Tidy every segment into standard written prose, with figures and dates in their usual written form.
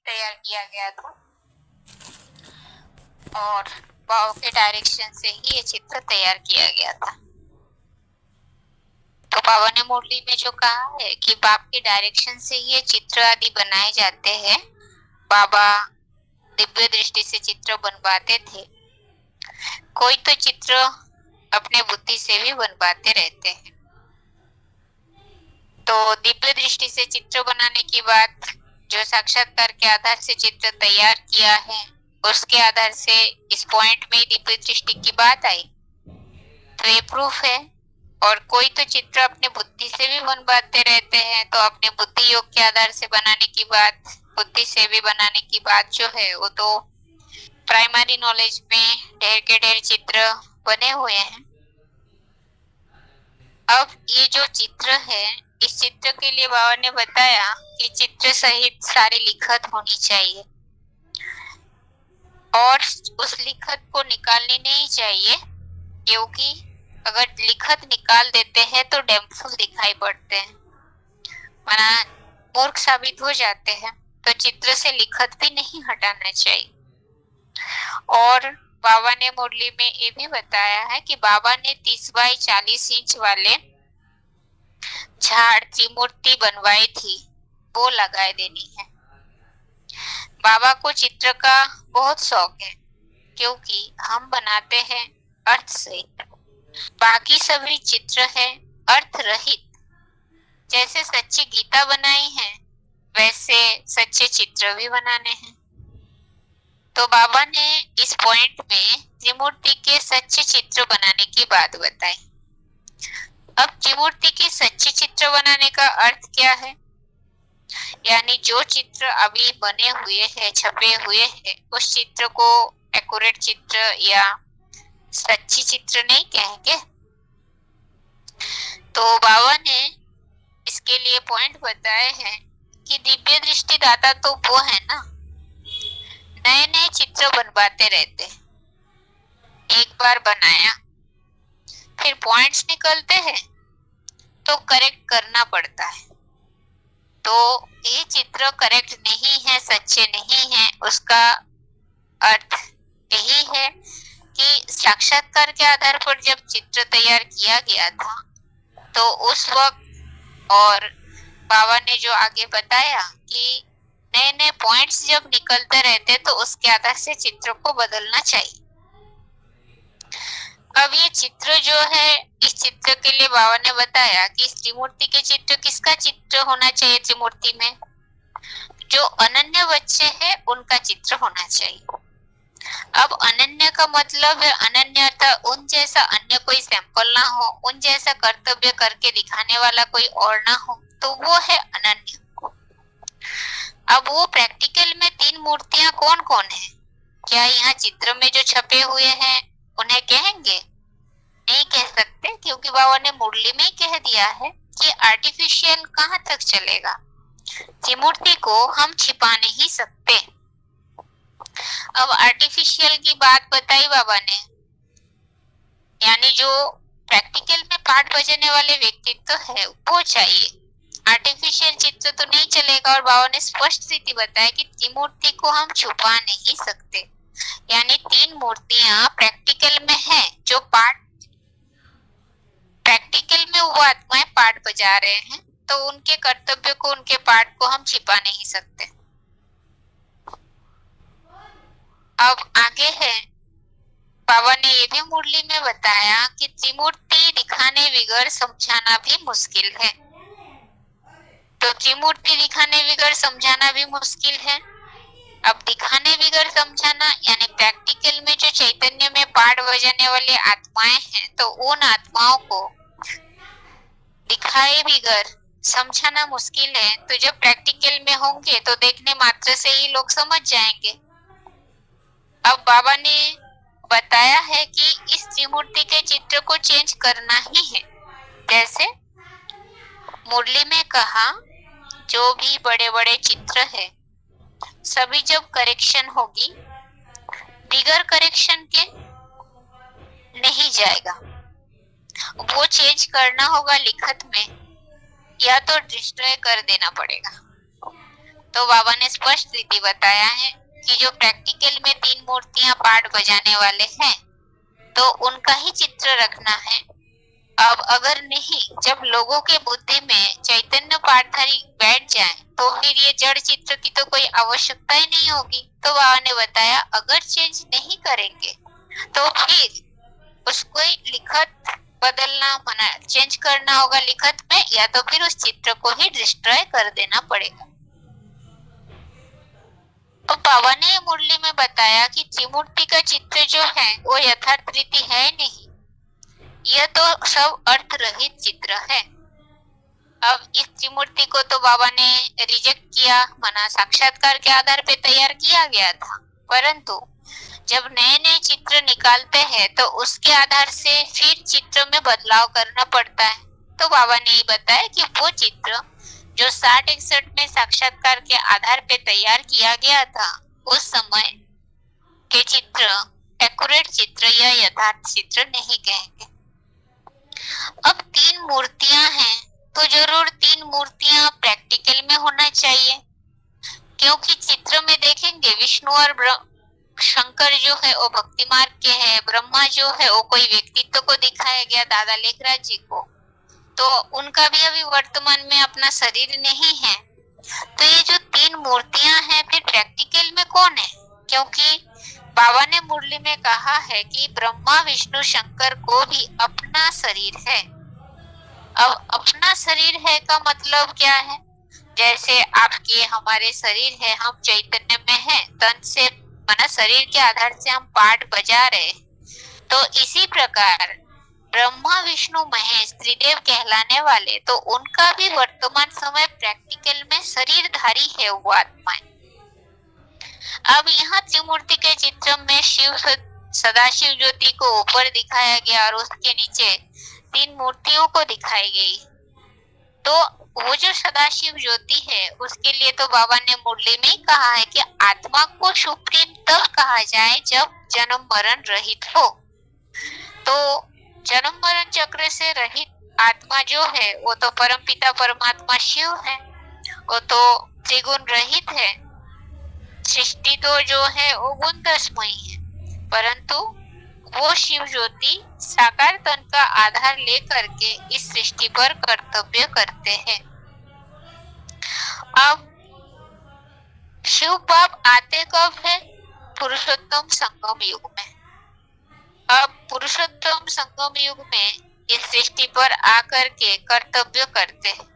तैयार किया गया था और बाबा के डायरेक्शन से ही ये चित्र तैयार किया गया था। तो बाबा ने मुरली में जो कहा है कि बाप के डायरेक्शन से ये चित्र आदि बनाए जाते हैं, बाबा दिव्य दृष्टि से चित्र बनवाते थे। कोई तो चित्र अपने बुद्धि से भी बनवाते रहते हैं। तो दिव्य दृष्टि से चित्र बनाने की बात, जो साक्षात्कार के आधार से चित्र तैयार किया है, उसके आधार से इस पॉइंट में दिव्य दृष्टि की बात आई, तो ये प्रूफ है। और कोई तो चित्र अपने बुद्धि से भी बनवाते रहते हैं, तो अपने बुद्धि योग के आधार से बनाने की बात, बुद्धि से भी बनाने की बात जो है, वो तो प्राइमरी नॉलेज में ढेर के ढेर चित्र बने हुए हैं। अब ये जो चित्र है, इस चित्र के लिए बाबा ने बताया कि चित्र सहित सारी लिखत होनी चाहिए और उस लिखत को निकालनी नहीं चाहिए, क्योंकि अगर लिखत निकाल देते हैं तो डैम्पफुल दिखाई पड़ते हैं, माना मूर्ख साबित हो जाते हैं। तो चित्र से लिखत भी नहीं हटाना चाहिए। और बाबा ने मुरली में ये भी बताया है कि बाबा ने 30 बाई 40 इंच वाले झाड़ त्रिमूर्ति बनवाई थी, वो लगाए देनी है। बाबा को चित्र का बहुत शौक है, क्योंकि हम बनाते हैं अर्थ से, बाकी सभी चित्र है अर्थ रहित। जैसे सच्ची गीता बनाई है, वैसे सच्चे चित्र भी बनाने हैं। तो बाबा ने इस पॉइंट में त्रिमूर्ति के सच्चे चित्र बनाने की बात बताई। अब त्रिमूर्ति के सच्चे चित्र बनाने का अर्थ क्या है? यानी जो चित्र अभी बने हुए हैं, छपे हुए हैं, उस चित्र को एक्यूरेट चित्र या सच्ची चित्र नहीं कहेंगे। तो बाबा ने इसके लिए पॉइंट बताए हैं कि दिव्य दृष्टि दाता तो वो है ना, नए नए चित्र बनवाते रहते। एक बार बनाया, फिर पॉइंट्स निकलते हैं तो करेक्ट करना पड़ता है। तो ये चित्र करेक्ट नहीं है, सच्चे नहीं है, उसका अर्थ यही है कि साक्षात्कार के आधार पर जब चित्र तैयार किया गया था, तो उस वक्त और बाबा ने जो आगे बताया कि नए नए पॉइंट्स जब निकलते रहते, तो उसके आधार से चित्र को बदलना चाहिए। अब ये चित्र जो है, इस चित्र के लिए बाबा ने बताया कि त्रिमूर्ति के चित्र, किसका चित्र होना चाहिए त्रिमूर्ति में? जो अनन्य बच्चे हैं उनका चित्र होना चाहिए। अब अनन्य का मतलब है, अनन्य अर्थात उन जैसा अन्य कोई सैंपल ना हो, उन जैसा कर्तव्य करके दिखाने वाला कोई और ना हो, तो वो है अनन्य। अब वो प्रैक्टिकल में 3 मूर्तियां कौन कौन है? क्या यहाँ चित्र में जो छपे हुए हैं उन्हें कहेंगे? नहीं कह सकते, क्योंकि बाबा ने मुरली में ही कह दिया है कि आर्टिफिशियल कहाँ तक चलेगा। त्रिमूर्ति को हम छिपा नहीं सकते। अब आर्टिफिशियल की बात बताई बाबा ने, यानी जो प्रैक्टिकल में पाठ बजाने वाले व्यक्तित्व तो है वो चाहिए, आर्टिफिशियल चित्र तो नहीं चलेगा। और बाबा ने स्पष्ट स्थिति बताया कि त्रिमूर्ति को हम छुपा नहीं सकते, यानी 3 मूर्तियां प्रैक्टिकल में है, जो पाठ प्रैक्टिकल में वो आत्माएं पाठ बजा रहे हैं, तो उनके कर्तव्य को, उनके पाठ को हम छिपा नहीं सकते। अब आगे है, बाबा ने ये भी मुरली में बताया कि त्रिमूर्ति दिखाने बिगर समझाना भी मुश्किल है। तो त्रिमूर्ति दिखाने बिगर समझाना भी मुश्किल है। अब दिखाने बिगर समझाना, यानी प्रैक्टिकल में जो चैतन्य में पाठ बजाने वाली आत्माएं हैं, तो उन आत्माओं को दिखाए बिगर समझाना मुश्किल है। तो जब प्रैक्टिकल में होंगे तो देखने मात्र से ही लोग समझ जाएंगे। अब बाबा ने बताया है कि इस त्रिमूर्ति के चित्र को चेंज करना ही है। जैसे मुरली में कहा, जो भी बड़े बड़े चित्र है, सभी जब करेक्शन होगी, बिगर करेक्शन के नहीं जाएगा, वो चेंज करना होगा लिखत में, या तो डिस्ट्रॉय कर देना पड़ेगा। तो बाबा ने स्पष्ट रीति बताया है कि जो प्रैक्टिकल में 3 मूर्तियां पाठ बजाने वाले हैं तो उनका ही चित्र रखना है। अब अगर नहीं, जब लोगों के बुद्धि में चैतन्य पाठधारी बैठ जाए तो फिर ये जड़ चित्र की तो कोई आवश्यकता ही नहीं होगी। तो बाबा ने बताया अगर चेंज नहीं करेंगे तो फिर उसको लिखत बदलना मना चेंज करना होगा लिखत में, या तो फिर उस चित्र को ही डिस्ट्रॉय कर देना पड़ेगा। तो बाबा ने मुरली में बताया कि त्रिमूर्ति का चित्र जो है वो यथार्थ रीति है नहीं, यह तो सब अर्थ रहित चित्र है। अब इस त्रिमूर्ति को तो बाबा ने रिजेक्ट किया, माना साक्षात्कार के आधार पे तैयार किया गया था, परंतु जब नए नए चित्र निकालते हैं तो उसके आधार से फिर चित्र में बदलाव करना पड़ता है। तो बाबा ने ये बताया कि वो चित्र जो 60-61 में साक्षात्कार के आधार पे तैयार किया गया था, उस समय के चित्र एक्यूरेट चित्र या यथार्थ चित्र नहीं कहेंगे। अब 3 मूर्तियां हैं तो जरूर 3 मूर्तियां प्रैक्टिकल में होना चाहिए, क्योंकि चित्र में देखेंगे विष्णु और शंकर जो है वो भक्ति मार्ग के है, ब्रह्मा जो है वो कोई व्यक्तित्व को दिखाया गया दादा लेखराज जी को, तो उनका भी अभी वर्तमान में अपना शरीर नहीं है। तो ये जो 3 मूर्तियां हैं फिर प्रैक्टिकल में कौन है, क्योंकि बाबा ने मुरली में कहा है कि ब्रह्मा विष्णु शंकर को भी अपना शरीर है। अब अपना शरीर है का मतलब क्या है, जैसे आपके हमारे शरीर है, हम चैतन्य में हैं, तन से माना शरीर के आधार से हम पाठ बजा रहे, तो इसी प्रकार ब्रह्मा विष्णु महेश त्रिदेव कहलाने वाले तो उनका भी वर्तमान समय प्रैक्टिकल में शरीरधारी है वो आत्माएं। अब यहाँ त्रिमूर्ति के चित्र में शिव सदाशिव ज्योति को ऊपर दिखाया गया और उसके नीचे 3 मूर्तियों को दिखाई गई। तो वो जो सदाशिव ज्योति है उसके लिए तो बाबा ने मुरली में ही कहा है कि आत्मा को सुप्रीम तब कहा जाए जब जन्म मरण रहित हो। तो जन्म मरण चक्र से रहित आत्मा जो है वो तो परमपिता परमात्मा शिव है, वो तो त्रिगुण रहित है। सृष्टि तो जो है वो गुण दशमयी है, परंतु वो शिव ज्योति साकार तन का आधार लेकर के इस सृष्टि पर कर्तव्य करते हैं। अब शिव बाप आते कब है, पुरुषोत्तम संगम युग में। अब पुरुषोत्तम संगम युग में इस सृष्टि पर आकर के कर्तव्य करते हैं।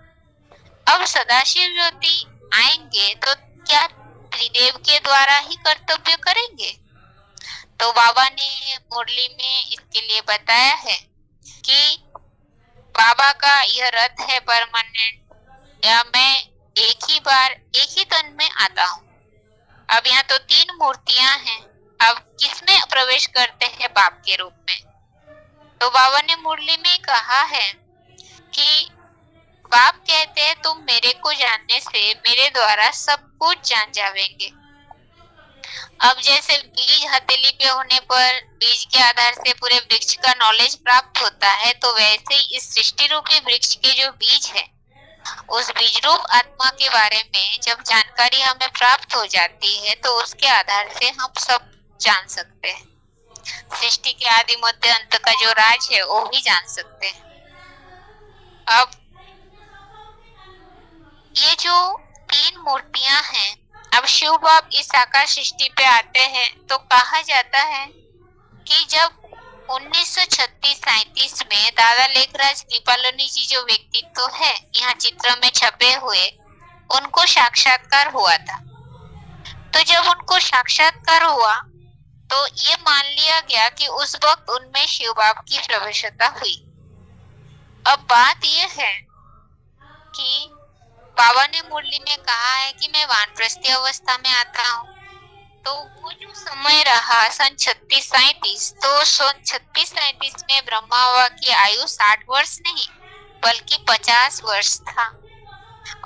अब सदाशिव ज्योति आएंगे तो क्या त्रिदेव के द्वारा ही कर्तव्य करेंगे? तो बाबा ने मुरली में इसके लिए बताया है कि बाबा का यह रथ है परमानेंट, या मैं एक ही बार एक ही तन में आता हूँ। अब यहाँ तो 3 मूर्तियां हैं, अब किसमें प्रवेश करते हैं बाप के रूप में? तो बाबा ने मुरली में कहा है कि बाप कहते हैं तुम मेरे को जानने से मेरे द्वारा सब कुछ जान जावेंगे। अब जैसे बीज हथेली पे होने पर बीज के आधार से पूरे वृक्ष का नॉलेज प्राप्त होता है, तो वैसे ही इस सृष्टि रूपी वृक्ष के जो बीज है उस बीज रूप आत्मा के बारे में जब जानकारी हमें प्राप्त हो जाती है तो उसके आधार से हम सब जान सकते हैं। सृष्टि के आदि मध्य अंत का जो राज है वो भी जान सकते हैं। अब ये जो 3 मूर्तियां हैं, अब शिव बाप इस आकाश सृष्टि पे आते हैं तो कहा जाता है कि जब 1936-37 में दादा लेखराज कृपालनी जी जो व्यक्तित्व है यहाँ चित्र में छपे हुए, उनको साक्षात्कार हुआ था। तो जब उनको साक्षात्कार हुआ तो ये मान लिया गया कि उस वक्त उनमें शिव बाप की प्रवेशता हुई। अब बात यह है कि बाबा ने मुरली में कहा है कि मैं वानप्रस्थी अवस्था में आता हूँ, तो वो जो समय रहा सन 36-37, तो सन 36-37 में ब्रह्मा बाबा की आयु 60 वर्ष नहीं बल्कि 50 वर्ष था।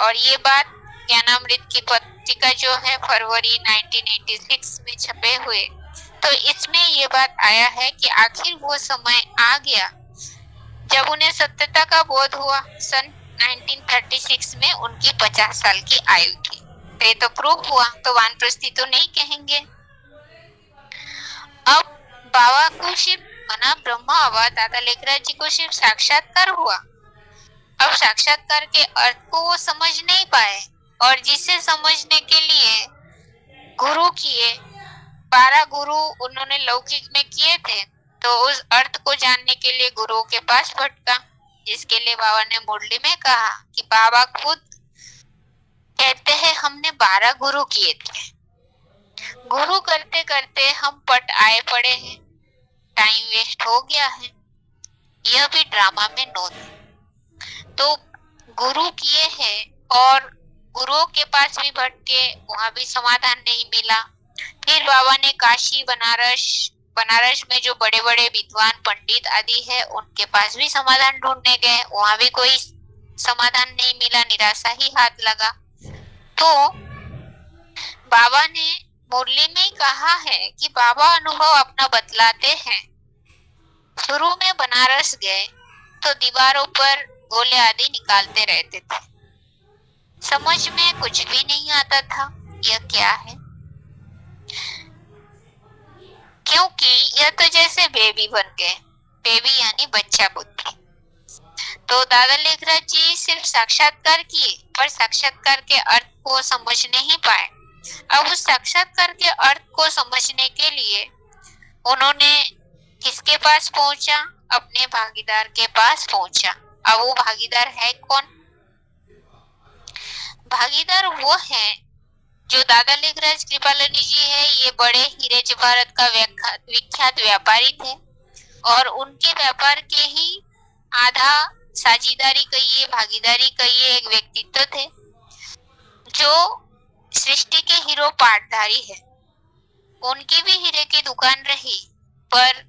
और ये बात ज्ञानामृत की पत्रिका जो है फरवरी 1986 में छपे हुए, तो इसमें ये बात आया है कि आखिर वो समय आ गया जब उन्हें सत्यता का बोध हुआ। सन 1936 में उनकी 50 साल की आयु थी। ये तो प्रूफ हुआ, तो वानप्रस्थी तो नहीं कहेंगे। अब बाबा को सिर्फ मना ब्रह्मा हुआ, दादा लेखराज जी को सिर्फ साक्षात्कार हुआ। अब साक्षात्कार के अर्थ को वो समझ नहीं पाए, और जिसे समझने के लिए गुरु किए, 12 गुरु उन्होंने लौकिक में किए थे, तो उस अर्थ को जानने के लिए गुरु के पास भटका, जिसके लिए बाबा ने मुरली में कहा कि बाबा खुद कहते हैं हमने 12 गुरु किए थे। गुरु करते करते हम पट आए पड़े हैं, टाइम वेस्ट हो गया है, यह भी ड्रामा में नोट। तो गुरु किए हैं और गुरुओं के पास भी भटके, वहां भी समाधान नहीं मिला। फिर बाबा ने काशी, बनारस में जो बड़े बड़े विद्वान पंडित आदि है उनके पास भी समाधान ढूंढने गए, वहां भी कोई समाधान नहीं मिला, निराशा ही हाथ लगा। तो बाबा ने मुरली में कहा है कि बाबा अनुभव अपना बतलाते हैं। शुरू में बनारस गए तो दीवारों पर गोले आदि निकालते रहते थे, समझ में कुछ भी नहीं आता था यह क्या है, क्योंकि यह तो जैसे बेबी बन गए, बेबी यानी बच्चा बुद्धि। तो दादा लेखराज जी सिर्फ साक्षात्कार किए, पर साक्षात्कार के अर्थ को समझ नहीं पाए। अब उस साक्षात्कार के अर्थ को समझने के लिए उन्होंने किसके पास पहुंचा? अपने भागीदार के पास पहुंचा। अब वो भागीदार है कौन? भागीदार वो है जो दादा लेखराज कृपालनी जी है। ये बड़े हीरे जवाहरात का विख्यात व्यापारी थे, और उनके व्यापार के ही आधा साझेदारी कहिए, भागीदारी कहिए, एक व्यक्तित्व थे जो सृष्टि के हीरो पाटधारी है। उनकी भी हीरे की दुकान रही, पर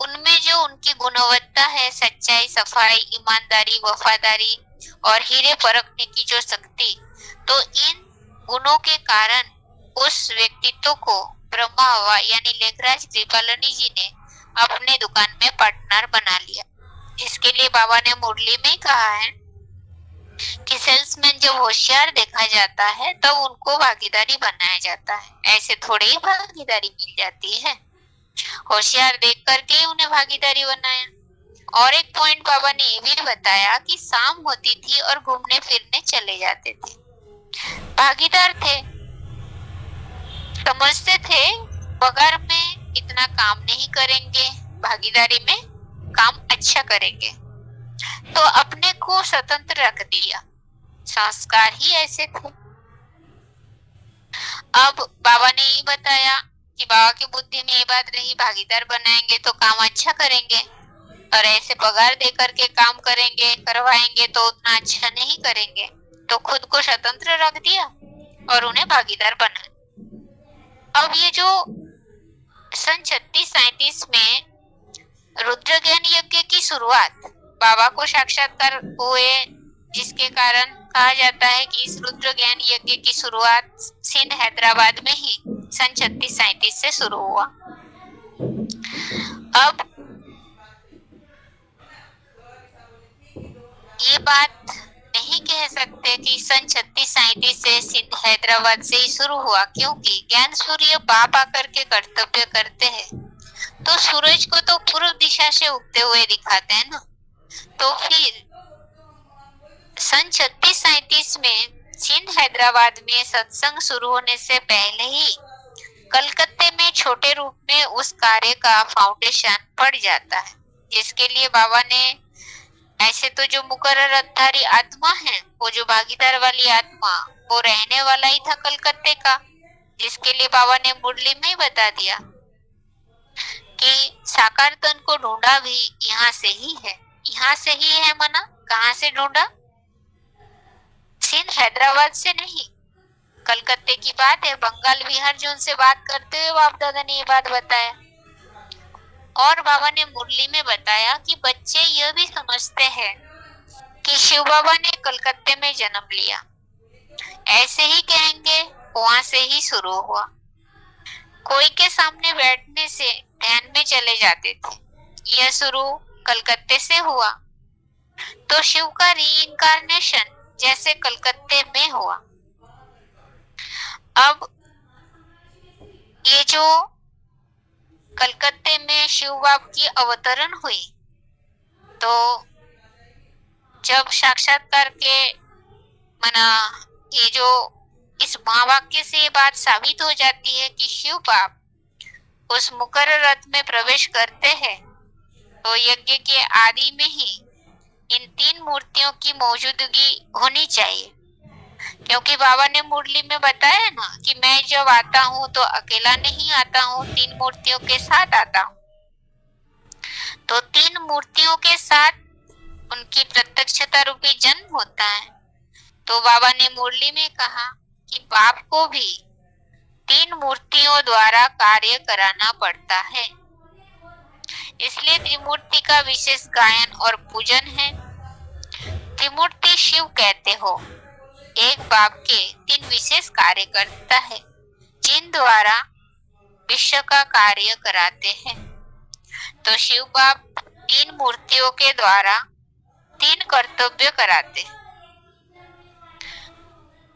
उनमें जो उनकी गुणवत्ता है, सच्चाई, सफाई, ईमानदारी, वफादारी और हीरे परखने की जो शक्ति, तो इन गुणों के कारण उस व्यक्तित्व को ब्रह्मा हुआ यानी लेखराज कृपालनी जी ने अपने दुकान में पार्टनर बना लिया। इसके लिए बाबा ने मुरली में कहा है कि सेल्समैन जब होशियार देखा जाता है तब उनको भागीदारी बनाया जाता है, ऐसे थोड़ी ही भागीदारी मिल जाती है। होशियार देख करके उन्हें भागीदारी बनाया। और एक पॉइंट बाबा ने ये भी बताया कि शाम होती थी और घूमने फिरने चले जाते थे। भागीदार थे, समझते थे पगार में इतना काम नहीं करेंगे, भागीदारी में काम अच्छा करेंगे, तो अपने को स्वतंत्र रख दिया। संस्कार ही ऐसे थे। अब बाबा ने ये बताया कि बाबा की बुद्धि में ये बात रही, भागीदार बनाएंगे तो काम अच्छा करेंगे, और ऐसे पगार दे करके काम करेंगे, करवाएंगे तो उतना अच्छा नहीं करेंगे, तो खुद को स्वतंत्र रख दिया और उन्हें भागीदार बनाया। अब ये जो सन 36-37 में रुद्र ज्ञान यज्ञ की शुरुआत, बाबा को साक्षात्कार हुए, जिसके कारण कहा जाता है कि इस रुद्र ज्ञान यज्ञ की शुरुआत सिंध हैदराबाद में ही सन 36-37 से शुरू हुआ। अब ये बात नहीं कह सकते कि सन 36-37 से सिंध हैदराबाद से ही शुरू हुआ, क्योंकि ज्ञान सूर्य बाप आकर के कर्तव्य करते हैं तो सूरज को तो पूर्व दिशा से उगते हुए दिखाते हैं ना। तो फिर सन 36-37 में सिंध हैदराबाद में सत्संग शुरू होने से पहले ही कलकत्ते में छोटे रूप में उस कार्य का फाउंडेशन पड़ जाता है, जिसके लिए बाबा ने ऐसे तो जो मुकर्रर अध्यारी आत्मा है, वो जो भागीदार वाली आत्मा, वो रहने वाला ही था कलकत्ते का, जिसके लिए बाबा ने मुरली में ही बता दिया कि साकार तन को ढूंढा भी यहाँ से ही है। यहाँ से ही है मना, कहाँ से ढूंढा? सिंध हैदराबाद से नहीं, कलकत्ते की बात है। बंगाल बिहार जो उनसे बात करते हुए बाप दादा ने ये बात बताया। और बाबा ने मुरली में बताया कि बच्चे यह भी समझते हैं कि शिव बाबा ने कलकत्ते में जन्म लिया, ऐसे ही कहेंगे वहां से ही शुरू हुआ। कोई के सामने बैठने से ध्यान में चले जाते थे, यह शुरू कलकत्ते से हुआ। तो शिव का री इनकारनेशन जैसे कलकत्ते में हुआ। अब ये जो कलकत्ते में शिव बाबा की अवतरण हुई, तो जब साक्षात्कार के मना ये जो इस महावाक्य से ये बात साबित हो जाती है कि शिव बाबा उस मुकर्रर रथ में प्रवेश करते हैं, तो यज्ञ के आदि में ही इन 3 मूर्तियों की मौजूदगी होनी चाहिए, क्योंकि बाबा ने मुरली में बताया ना कि मैं जब आता हूँ तो अकेला नहीं आता हूँ, 3 मूर्तियों के साथ आता हूँ। तो 3 मूर्तियों के साथ उनकी प्रत्यक्षता रूपी जन्म होता है। तो बाबा ने मुरली में कहा कि बाप को भी 3 मूर्तियों द्वारा कार्य कराना पड़ता है, इसलिए त्रिमूर्ति का विशेष गायन और पूजन है। त्रिमूर्ति शिव कहते हो, एक बाप के 3 विशेष कार्य करता है, जिन द्वारा विश्व का कार्य कराते हैं। तो शिव बाप 3 मूर्तियों के द्वारा 3 कर्तव्य कराते।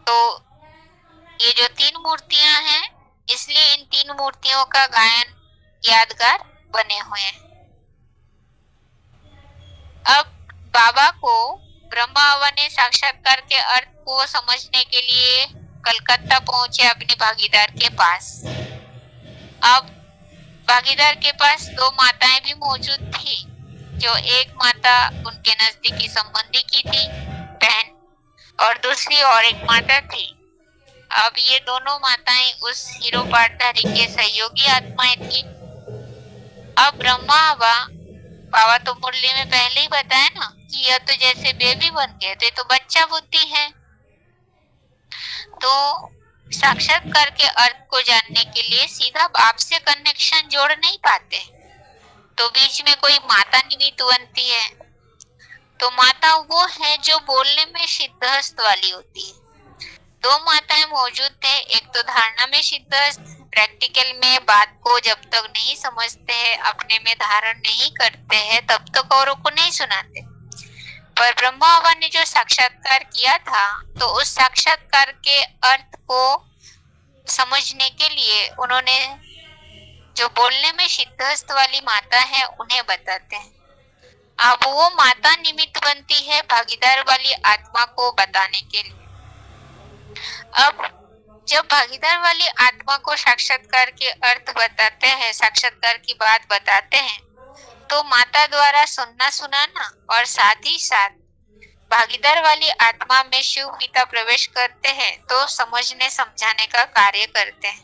तो ये जो 3 मूर्तियां हैं, इसलिए इन 3 मूर्तियों का गायन यादगार बने हुए हैं। अब बाबा को ब्रह्मा बाबा ने साक्षात्कार के अर्थ को समझने के लिए कलकत्ता पहुंचे अपने भागीदार के पास। अब भागीदार के पास 2 माताएं भी मौजूद थी, जो एक माता उनके नजदीकी संबंधी की थी, बहन, और दूसरी और एक माता थी। अब ये दोनों माताएं उस हीरो पाटधारी के सहयोगी आत्माएं थी। अब ब्रह्मा बाबा तो मुरली में पहले ही बताया ना कि यह तो जैसे बेबी बन गए, तो ये तो बच्चा बुद्धि है। तो साक्षात्कार के अर्थ को जानने के लिए सीधा बाप से कनेक्शन जोड़ नहीं पाते, तो बीच में कोई माता निमित्त बनती है। तो माता वो है जो बोलने में सिद्धहस्त वाली होती है। 2 माताएं मौजूद थे, एक तो धारणा में सिद्धहस्त, प्रैक्टिकल में बात को जब तक नहीं समझते हैं, अपने में धारण नहीं करते हैं, तब तक औरों को नहीं सुनाते। पर ब्रह्मा बाबा ने जो साक्षात्कार किया था, तो उस साक्षात्कार के अर्थ को समझने के लिए उन्होंने जो बोलने में सिद्धहस्त वाली माता है उन्हें बताते हैं। अब वो माता निमित्त बनती है भागीदार वाली आत्मा को बताने के लिए। अब जब भागीदार वाली आत्मा को साक्षात्कार के अर्थ बताते हैं, साक्षात्कार की बात बताते हैं, तो माता द्वारा सुनना सुनाना और साथ ही साथ भागीदार वाली आत्मा में शिव पिता प्रवेश करते हैं, तो समझने समझाने का कार्य करते हैं।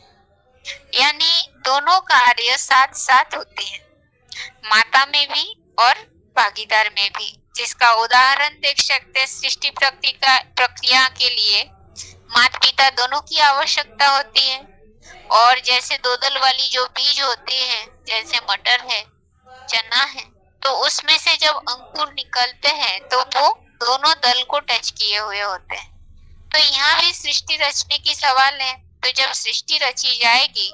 यानी दोनों कार्य साथ साथ होते हैं, माता में भी और भागीदार में भी, जिसका उदाहरण देख सकते हैं। सृष्टि प्रक्रिया के लिए माता पिता दोनों की आवश्यकता होती है। और जैसे 2 दल वाली जो बीज होती है, जैसे मटर है, चना है, तो उसमें से जब अंकुर निकलते हैं तो वो दोनों दल को टच किए हुए होते हैं। तो यहाँ भी सृष्टि रचने की सवाल है। तो जब सृष्टि रची जाएगी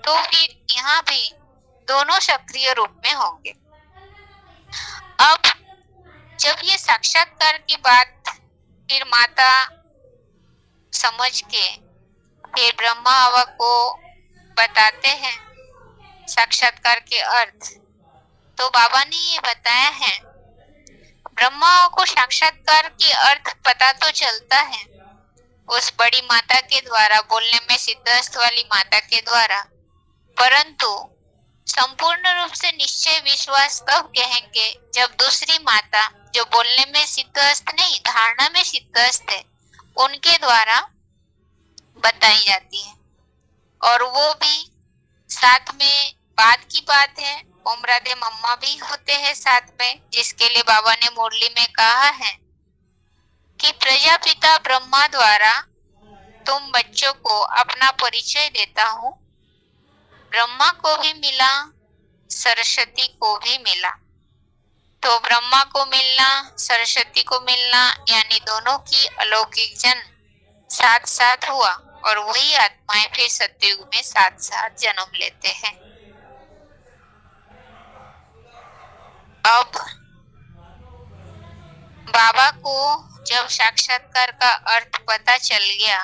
तो फिर यहाँ भी दोनों सक्रिय रूप में होंगे। अब जब ये साक्षात्कार की बात फिर माता समझ के फिर ब्रह्मा बाबा को बताते हैं साक्षात्कार के अर्थ, तो बाबा ने ये बताया है, ब्रह्मा को साक्षात्कार के अर्थ पता तो चलता है उस बड़ी माता के द्वारा, बोलने में सिद्धहस्त वाली माता के द्वारा, परंतु संपूर्ण रूप से निश्चय विश्वास तब कहेंगे जब दूसरी माता जो बोलने में सिद्धहस्त नहीं, धारणा में सिद्धहस्त है, उनके द्वारा बताई जाती है। और वो भी साथ में बाद की बात है, ओम राधे मम्मा भी होते हैं साथ में, जिसके लिए बाबा ने मुरली में कहा है कि प्रजापिता ब्रह्मा द्वारा तुम बच्चों को अपना परिचय देता हूँ। ब्रह्मा को भी मिला, सरस्वती को भी मिला। तो ब्रह्मा को मिलना, सरस्वती को मिलना, यानी दोनों की अलौकिक जन्म साथ साथ हुआ, और वही आत्माएं फिर सतयुग में साथ साथ जन्म लेते हैं। अब बाबा को जब साक्षात्कार का अर्थ पता चल गया,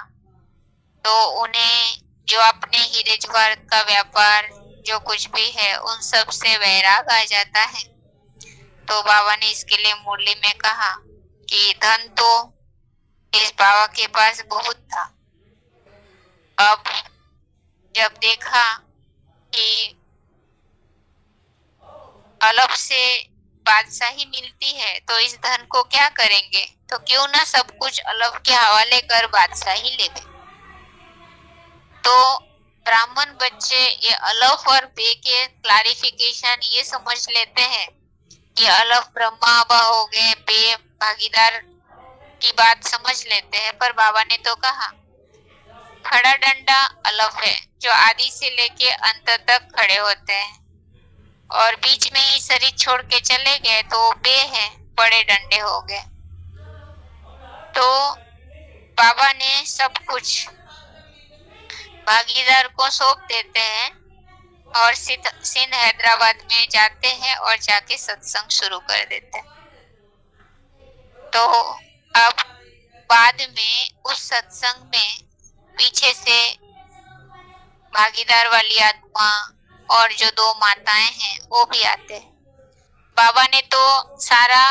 तो उन्हें जो अपने हीरे जवाहरात का व्यापार जो कुछ भी है उन सब से वैराग आ जाता है। तो बाबा ने इसके लिए मुरली में कहा कि धन तो इस बाबा के पास बहुत था। अब जब देखा कि अलग से बादशाही मिलती है तो इस धन को क्या करेंगे, तो क्यों ना सब कुछ अलग के हवाले कर बादशाही ले गए। तो ब्राह्मण बच्चे ये अलफ और बे के क्लारिफिकेशन ये समझ लेते हैं कि अलफ ब्रह्मा आबा हो गए, बे भागीदार की बात समझ लेते हैं। पर बाबा ने तो कहा खड़ा डंडा अलफ है जो आदि से लेके अंत तक खड़े होते हैं, और बीच में ही शरीर छोड़ के चले गए तो बे है, बड़े डंडे हो गए। तो बाबा ने सब कुछ भागीदार को सौंप देते हैं और सिंध हैदराबाद में जाते हैं और जाके सत्संग शुरू कर देते हैं। तो अब बाद में उस सत्संग में पीछे से भागीदार वाली आत्मा और जो दो माताएं हैं वो भी आते हैं। बाबा ने तो सारा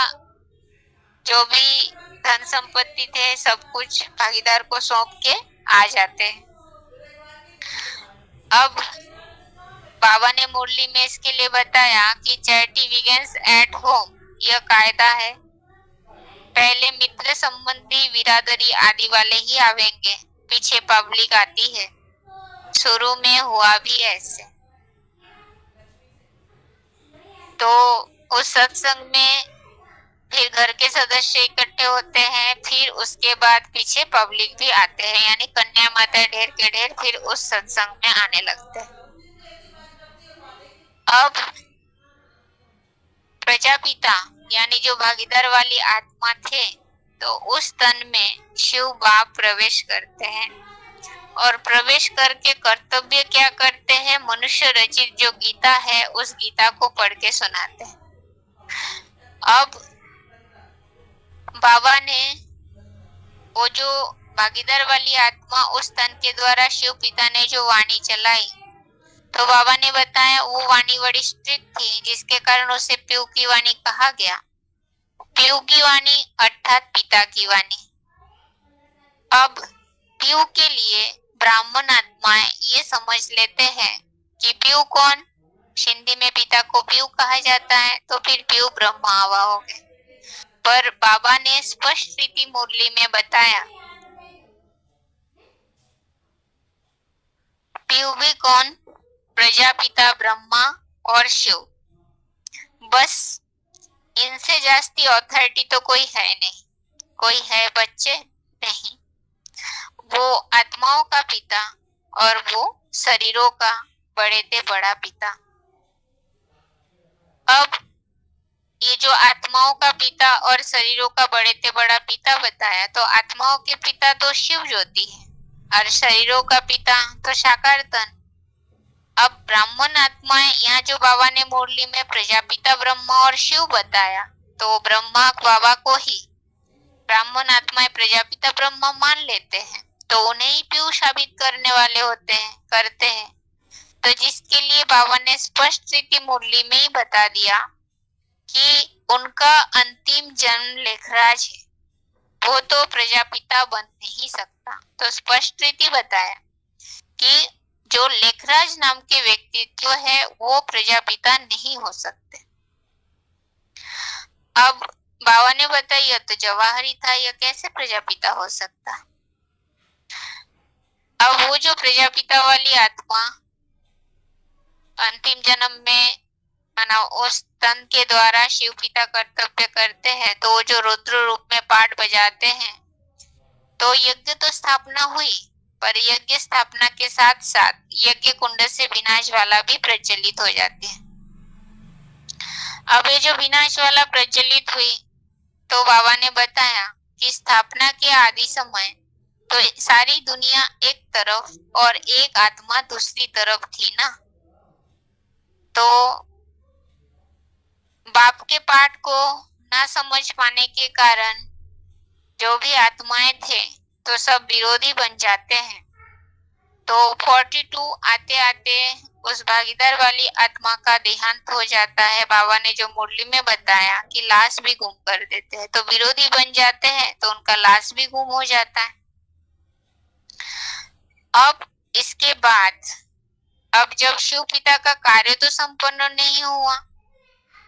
जो भी धन संपत्ति थे सब कुछ भागीदार को सौंप के आ जाते हैं। अब बाबा ने मुरली में इसके लिए बताया कि चैरिटी बिगिंस एट होम, यह कायदा है। पहले मित्र संबंधी बिरादरी आदि वाले ही आवेंगे, पीछे पब्लिक आती है। शुरू में हुआ भी ऐसे। तो उस सत्संग में फिर घर के सदस्य इकट्ठे होते हैं, फिर उसके बाद पीछे पब्लिक भी आते हैं, यानी कन्या माता ढेर के ढेर फिर उस सत्संग में आने लगते हैं। अब प्रजापिता यानी जो भागीदार वाली आत्मा थे तो उस तन में शिव बाप प्रवेश करते हैं, और प्रवेश करके कर्तव्य क्या करते हैं, मनुष्य रचित जो गीता है उस गीता को पढ़ के सुनाते हैं। अब बाबा ने वो जो भागीदार वाली आत्मा उस तन के द्वारा शिव पिता ने जो वाणी चलाई, तो बाबा ने बताया वो वाणी बड़ी स्ट्रिक्ट थी, जिसके कारण उसे प्यू की वाणी कहा गया। प्यू की वाणी अर्थात पिता की वाणी। अब प्यू के लिए ब्राह्मण आत्माएं ये समझ लेते हैं कि प्यू कौन, सिंधी में पिता को प्यू कहा जाता है, तो फिर प्यू ब्रह्मा आवा हो गए। पर बाबा ने स्पष्ट रीति मुरली में बताया प्यू भी कौन, प्रजापिता ब्रह्मा और शिव, बस इनसे जास्ती अथॉरिटी तो कोई है नहीं। कोई है बच्चे नहीं, वो आत्माओं का पिता और वो शरीरों का बड़े से बड़ा पिता। अब ये जो आत्माओं का पिता और शरीरों का बड़े से बड़ा पिता बताया, तो आत्माओं के पिता तो शिव ज्योति है और शरीरों का पिता तो साकार तन। अब ब्राह्मण आत्माएं यहाँ जो बाबा ने मुरली में प्रजापिता ब्रह्मा और शिव बताया, तो ब्रह्मा बाबा को ही ब्राह्मण आत्माएं प्रजापिता ब्रह्मा मान लेते हैं, तो उन्हें ही प्यू साबित करने वाले होते हैं, करते हैं। तो जिसके लिए बाबा ने स्पष्ट रीति मुरली में ही बता दिया कि उनका अंतिम जन्म लेखराज है, वो तो प्रजापिता बन नहीं सकता। तो स्पष्ट रीति बताया कि जो लेखराज नाम के व्यक्तित्व है वो प्रजापिता नहीं हो सकते। अब बाबा ने बताया तो जवाहरी था, यह कैसे प्रजापिता हो सकता। अब वो जो प्रजापिता वाली आत्मा अंतिम जन्म में उस तन के द्वारा शिव पिता कर्तव्य करते हैं, तो वो जो रुद्र रूप में पाठ बजाते हैं, तो यज्ञ तो स्थापना हुई, पर यज्ञ स्थापना के साथ साथ यज्ञ कुंड से विनाश वाला भी प्रचलित हो जाते हैं। अब ये जो विनाश वाला प्रचलित हुई, तो बाबा ने बताया कि स्थापना के आदि समय तो सारी दुनिया एक तरफ और एक आत्मा दूसरी तरफ थी ना। तो बाप के पाठ को ना समझ पाने के कारण जो भी आत्माएं थे तो सब विरोधी बन जाते हैं। तो 42 आते आते उस भागीदार वाली आत्मा का देहांत हो जाता है। बाबा ने जो मुरली में बताया कि लाश भी गुम कर देते हैं, तो विरोधी बन जाते हैं, तो उनका लाश भी गुम हो जाता है। अब इसके बाद अब जब शिव पिता का कार्य तो संपन्न नहीं हुआ,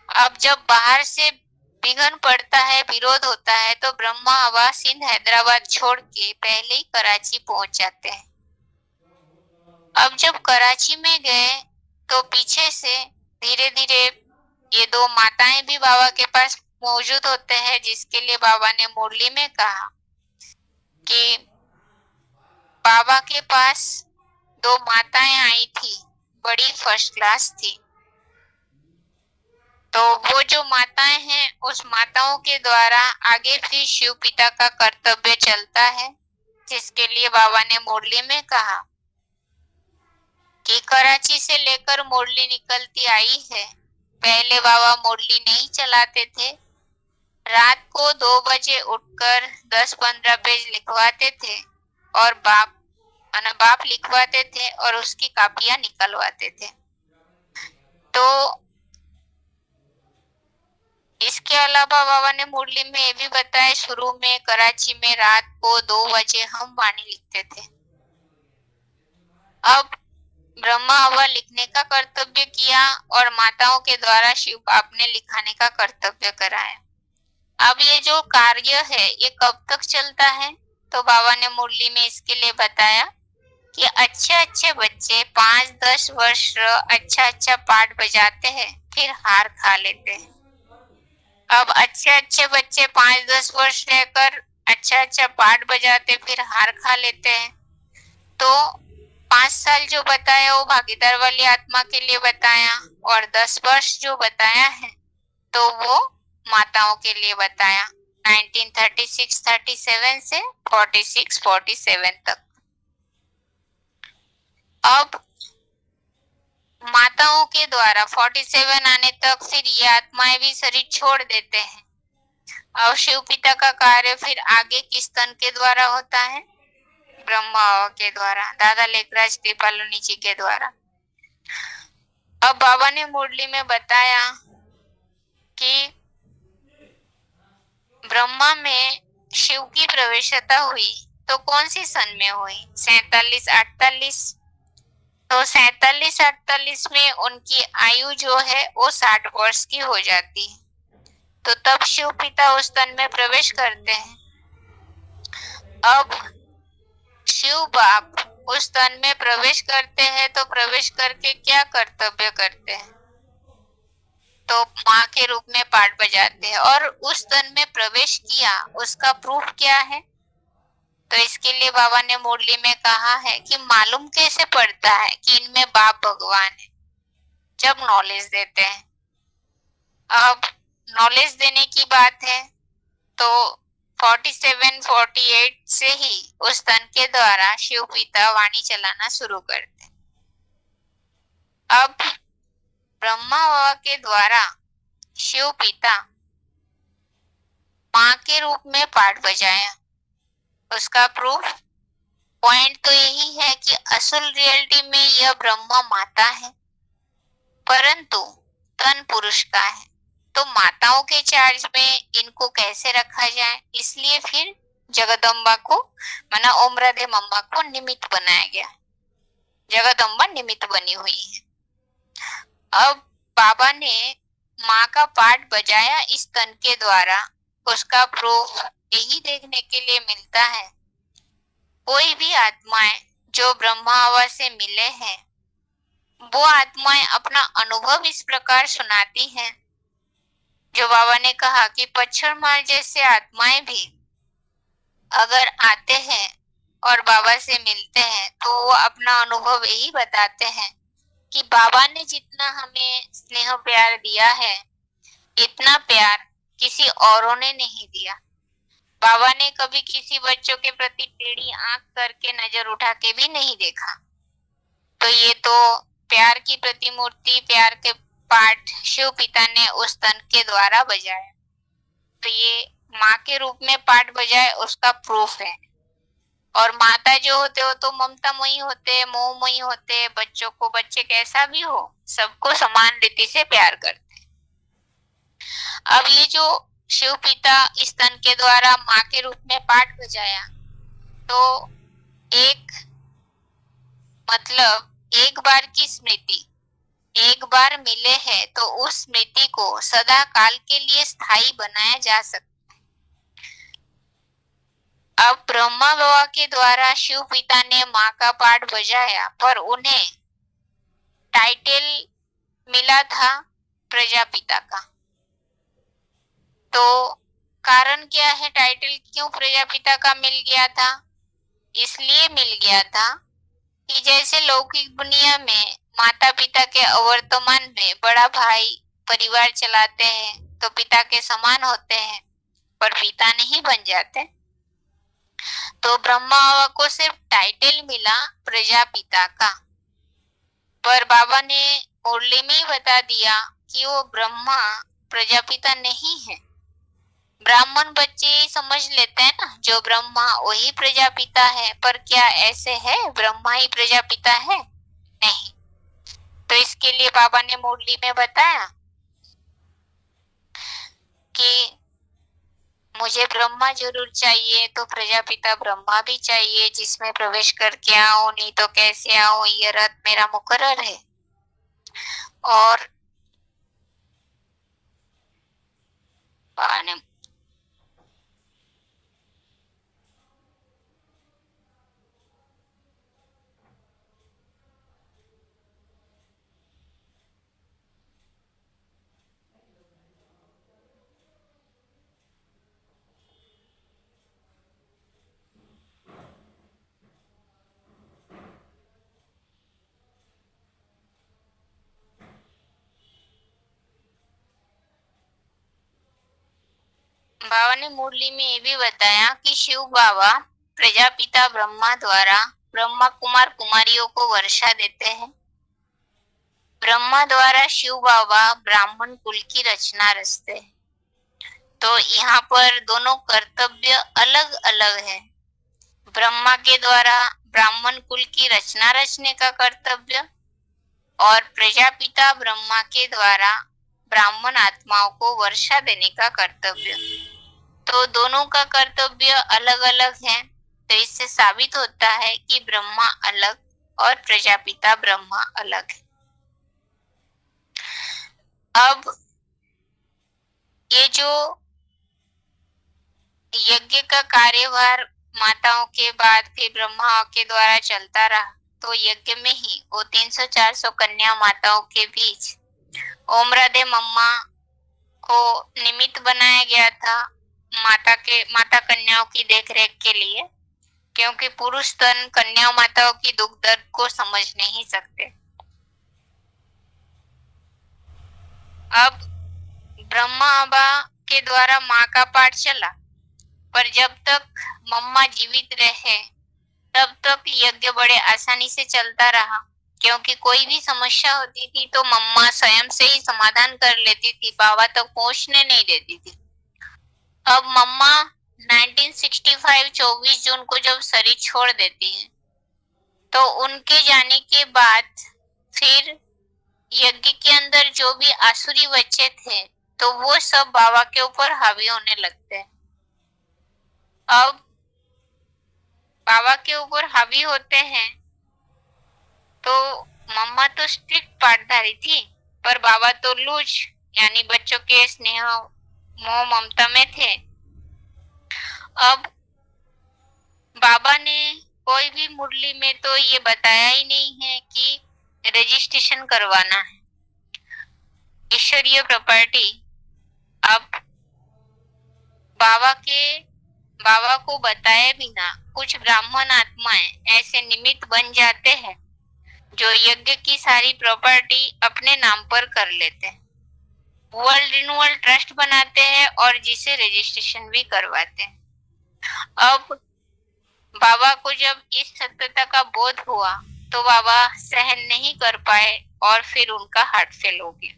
अब जब बाहर से विघ्न पड़ता है, विरोध होता है, तो ब्रह्मा हवा सिंध हैदराबाद छोड़ के पहले ही कराची पहुंच जाते हैं। अब जब कराची में गए तो पीछे से धीरे धीरे ये दो माताएं भी बाबा के पास मौजूद होते हैं, जिसके लिए बाबा ने मुरली में कहा कि बाबा के पास दो माताएं आई थी, बड़ी फर्स्ट क्लास थी। तो वो जो माताएं हैं, उस माताओं के द्वारा आगे फिर शिव पिता का कर्तव्य चलता है, जिसके लिए बाबा ने मुरली में कहा कि कराची से लेकर मुरली निकलती आई है। पहले बाबा मुरली नहीं चलाते थे, रात को 2 बजे उठकर 10-15 पेज लिखवाते थे और बाप लिखवाते थे और उसकी कापियां निकलवाते थे। तो इसके अलावा बाबा ने मुरली में ये भी बताया, शुरू में कराची में रात को 2 बजे हम वाणी लिखते थे। अब ब्रह्मा हवा लिखने का कर्तव्य किया और माताओं के द्वारा शिव बाप ने लिखाने का कर्तव्य कराया। अब ये जो कार्य है ये कब तक चलता है, तो बाबा ने मुरली में इसके लिए बताया कि अच्छे अच्छे बच्चे 5-10 वर्ष अच्छा पाठ बजाते हैं, फिर हार खा लेते हैं। अब अच्छे अच्छे बच्चे 5-10 वर्ष रहकर अच्छा पाठ बजाते फिर हार खा लेते हैं। तो 5 साल जो बताया वो भागीदार वाली आत्मा के लिए बताया, और 10 वर्ष जो बताया है तो वो माताओं के लिए बताया, 1936-37 से 46-47 तक। अब माताओं के द्वारा 47 आने तक फिर ये आत्माएं भी शरीर छोड़ देते हैं। अब शिव पिता का कार्य फिर आगे किस तन के द्वारा होता है, ब्रह्मा के द्वारा, दादा लेखराज कृपालुनी जी के द्वारा। अब बाबा ने मुरली में बताया कि ब्रह्मा में शिव की प्रवेशता हुई तो कौन सी सन में हुई, 47-48। तो 47-48 में उनकी आयु जो है वो 60 वर्ष की हो जाती है। तो तब शिव पिता उस तन में प्रवेश करते हैं। अब शिव बाप उस तन में प्रवेश करते हैं, तो प्रवेश करके क्या कर्तव्य करते हैं, तो माँ के रूप में पाठ बजाते हैं। और उस तन में प्रवेश किया उसका प्रूफ क्या है, तो इसके लिए बाबा ने मुरली में कहा है कि मालूम कैसे पड़ता है कि इनमें बाप भगवान है, जब नॉलेज देते हैं। अब नॉलेज देने की बात है तो 47-48 से ही उस तन के द्वारा शिव पिता वाणी चलाना शुरू करते। अब ब्रह्मा बाबा के द्वारा शिव पिता माँ के रूप में पाठ बजाया, उसका प्रूफ पॉइंट तो यही है कि असल रियलिटी में यह ब्रह्मा माता है, परंतु तन पुरुष का है। तो माताओं के चार्ज में इनको कैसे रखा जाए, इसलिए फिर जगदम्बा को माना ओम राधे मम्मा को निमित्त बनाया गया। जगदम्बा निमित्त बनी हुई है। अब बाबा ने माँ का पाठ बजाया इस तन के द्वारा, उसका प्रूफ यही देखने के लिए मिलता है, कोई भी आत्माएं जो ब्रह्मा हवा से मिले हैं वो आत्माएं अपना अनुभव इस प्रकार सुनाती हैं, जो बाबा ने कहा कि पच्छड़ मार जैसे आत्माएं भी अगर आते हैं और बाबा से मिलते हैं तो वो अपना अनुभव यही बताते हैं कि बाबा ने जितना हमें स्नेह प्यार दिया है, इतना प्यार किसी औरों ने नहीं दिया। बाबा ने कभी किसी बच्चों के प्रति टेढ़ी आंख करके नजर उठा के भी नहीं देखा। तो ये तो प्यार की प्रतिमूर्ति, प्यार के पाठ शिव पिता ने उस तन के द्वारा बजाया। तो ये माँ के रूप में पाठ बजाए उसका प्रूफ है। और माता जो होते हो तो ममतामयी होते, मोहमयी होते, बच्चों को बच्चे कैसा भी हो सबको समान रीति से प्यार करते। अब ये जो शिव पिता इस तन के द्वारा माँ के रूप में पाठ बजाया, तो एक मतलब एक बार की स्मृति एक बार मिले हैं तो उस स्मृति को सदा काल के लिए स्थायी बनाया जा सकता। अब ब्रह्मा बाबा के द्वारा शिव पिता ने माँ का पाठ बजाया, पर उन्हें टाइटल मिला था प्रजापिता का। तो कारण क्या है, टाइटल क्यों प्रजापिता का मिल गया था? इसलिए मिल गया था कि जैसे लौकिक दुनिया में माता पिता के अवर्तमान में बड़ा भाई परिवार चलाते हैं तो पिता के समान होते हैं, पर पिता नहीं बन जाते। तो ब्रह्मा बाबा को सिर्फ टाइटल मिला प्रजापिता का, पर बाबा ने मुरली में ही बता दिया कि वो ब्रह्मा प्रजापिता नहीं है। ब्राह्मण बच्चे समझ लेते हैं ना, जो ब्रह्मा वही प्रजापिता है, पर क्या ऐसे है ब्रह्मा ही प्रजापिता है? नहीं। तो इसके लिए बाबा ने मुरली में बताया कि मुझे ब्रह्मा जरूर चाहिए, तो प्रजापिता ब्रह्मा भी चाहिए जिसमें प्रवेश करके आओ, नहीं तो कैसे आओ, ये रथ मेरा मुकर्रर है। और बाबा ने बाबा ने मुरली में ये भी बताया कि शिव बाबा प्रजापिता ब्रह्मा द्वारा ब्रह्मा कुमार कुमारियों को वर्षा देते हैं। ब्रह्मा द्वारा शिव बाबा ब्राह्मण कुल की रचना रचते हैं। तो यहाँ पर दोनों कर्तव्य अलग अलग है। ब्रह्मा के द्वारा ब्राह्मण कुल की रचना रचने का कर्तव्य और प्रजापिता ब्रह्मा के द्वारा ब्राह्मण आत्माओं को वर्षा देने का कर्तव्य। तो दोनों का कर्तव्य अलग अलग है। तो इससे साबित होता है कि ब्रह्मा अलग और प्रजापिता ब्रह्मा अलग है। अब ये जो यज्ञ का कार्यभार माताओं के बाद फिर ब्रह्मा के द्वारा चलता रहा, तो यज्ञ में ही वो 300-400 कन्या माताओं के बीच ओम राधे मम्मा को निमित्त बनाया गया था माता कन्याओं की देखरेख के लिए, क्योंकि पुरुष तन कन्या माताओं की दुख दर्द को समझ नहीं सकते। अब ब्रह्मा बाबा के द्वारा माँ का पाठ चला, पर जब तक मम्मा जीवित रहे तब तक यज्ञ बड़े आसानी से चलता रहा, क्योंकि कोई भी समस्या होती थी तो मम्मा स्वयं से ही समाधान कर लेती थी, बाबा तक पहुंचने नहीं देती थी। अब मम्मा 1965 24 जून को जब शरीर छोड़ देती हैं, तो उनके जाने के बाद फिर यज्ञ के अंदर जो भी आसुरी बच्चे थे तो वो सब बाबा के ऊपर हावी होने लगते हैं। अब बाबा के ऊपर हावी होते हैं तो मम्मा तो स्ट्रिक्ट पाठधारी थी, पर बाबा तो लूज यानी बच्चों के स्नेह मोह ममता में थे। अब बाबा ने कोई भी मुरली में तो ये बताया ही नहीं है कि रजिस्ट्रेशन करवाना है ईश्वरीय प्रॉपर्टी। अब बाबा को बताए बिना कुछ ब्राह्मण आत्माएं ऐसे निमित्त बन जाते हैं जो यज्ञ की सारी प्रॉपर्टी अपने नाम पर कर लेते हैं, वर्ल्ड रिन्यूअल ट्रस्ट बनाते हैं और जिसे रजिस्ट्रेशन भी करवाते हैं। अब बाबा को जब इस सत्यता का बोध हुआ तो बाबा सहन नहीं कर पाए और फिर उनका हार्ट फेल हो गया।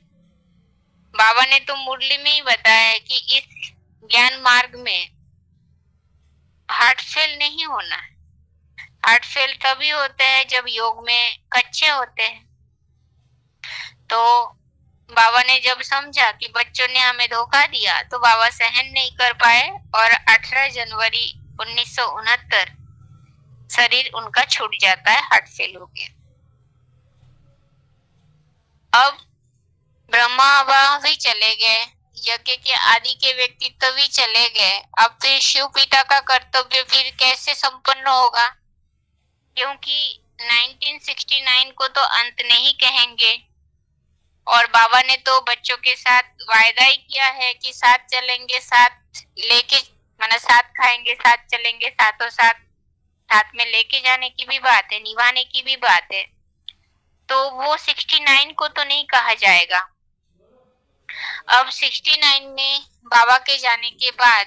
बाबा ने तो मुरली में ही बताया है कि इस ज्ञान मार्ग में हार्ट फेल नहीं होना है, हार्ट फेल तभी होते हैं जब योग में कच्चे होते हैं। तो बाबा ने जब समझा कि बच्चों ने हमें धोखा दिया तो बाबा सहन नहीं कर पाए और 18 जनवरी 1969 शरीर उनका छूट जाता है, हार्ट फेल हो गया। अब ब्रह्मा बाबा भी चले गए, यज्ञ के आदि के व्यक्तित्व भी चले गए। अब फिर शिव पिता का कर्तव्य फिर कैसे संपन्न होगा, क्योंकि 1969 को तो अंत नहीं कहेंगे और बाबा ने तो बच्चों के साथ वायदा ही किया है कि साथ चलेंगे, साथ लेके माना साथ खाएंगे, साथ चलेंगे, साथों साथ में लेके जाने की भी बात है, निभाने की भी बात है। तो वो 69 को तो नहीं कहा जाएगा। अब 69 में बाबा के जाने के बाद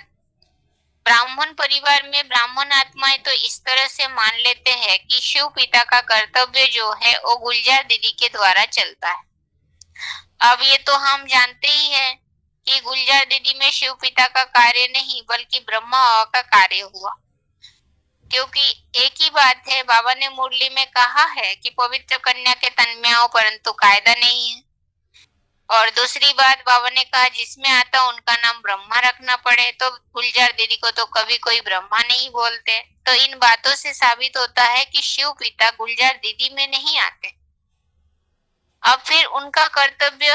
ब्राह्मण परिवार में ब्राह्मण आत्माएं तो इस तरह से मान लेते हैं कि शिव पिता का कर्तव्य जो है वो गुलजार दीदी के द्वारा चलता है। अब ये तो हम जानते ही हैं कि गुलजार दीदी में शिव पिता का कार्य नहीं बल्कि ब्रह्मा बाबा का कार्य हुआ, क्योंकि एक ही बात है, बाबा ने मुरली में कहा है कि पवित्र कन्या के तन में आओ परंतु कायदा नहीं है। और दूसरी बात बाबा ने कहा जिसमें आता उनका नाम ब्रह्मा रखना पड़े, तो गुलजार दीदी को तो कभी कोई ब्रह्मा नहीं बोलते। तो इन बातों से साबित होता है कि शिव पिता गुलजार दीदी में नहीं आते। अब फिर उनका कर्तव्य,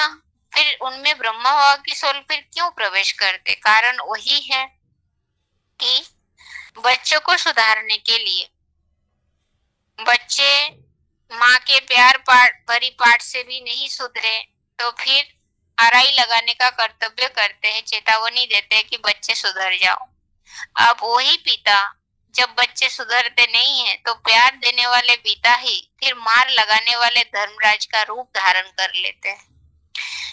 फिर उनमें ब्रह्मा बाबा की सोल फिर क्यों प्रवेश करते? कारण वही है कि बच्चों को सुधारने के लिए बच्चे माँ के प्यार भरी पाठ से भी नहीं सुधरे तो फिर आराई लगाने का कर्तव्य करते हैं, चेतावनी देते हैं कि बच्चे सुधर जाओ। अब वही पिता जब बच्चे सुधरते नहीं है तो प्यार देने वाले पिता ही फिर मार लगाने वाले धर्मराज का रूप धारण कर लेते हैं,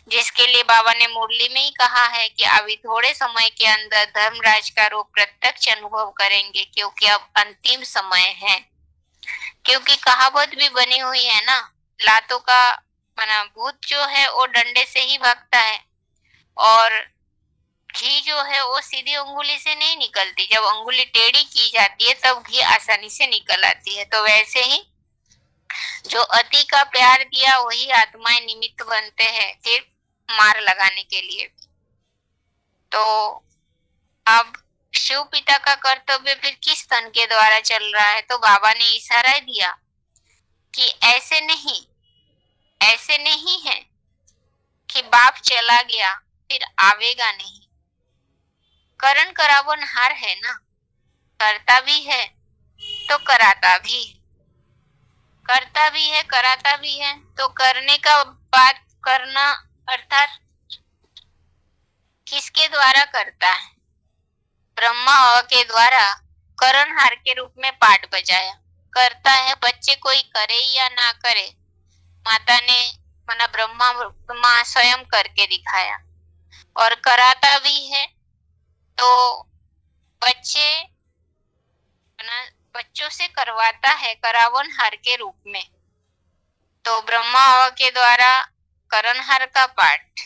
जिसके लिए बाबा ने मुरली में ही कहा है कि अभी थोड़े समय के अंदर धर्मराज का रूप प्रत्यक्ष अनुभव करेंगे, क्योंकि अब अंतिम समय है। क्योंकि कहावत भी बनी हुई है ना, लातों का माना भूत जो है वो डंडे से ही भागता है और घी जो है वो सीधी उंगली से नहीं निकलती, जब उंगली टेढ़ी की जाती है तब घी आसानी से निकल आती है। तो वैसे ही जो अति का प्यार दिया वही आत्माएं निमित्त बनते हैं फिर मार लगाने के लिए। तो अब शिव पिता का कर्तव्य फिर किस तन के द्वारा चल रहा है? तो बाबा ने इशारा दिया कि ऐसे नहीं है कि बाप चला गया फिर आवेगा नहीं। करण करावन हार है ना, करता भी है तो कराता भी, करता भी है कराता भी है। तो करने का बात करना अर्थात किसके द्वारा करता है? ब्रह्मा बाबा के द्वारा करणहार के रूप में पाठ बजाया करता है। बच्चे कोई करे या ना करे, माता ने माना ब्रह्मा माँ स्वयं करके दिखाया और कराता भी है। तो बच्चों से करवाता है करावनहार के रूप में। तो ब्रह्मा बाबा के द्वारा करणहार का पाठ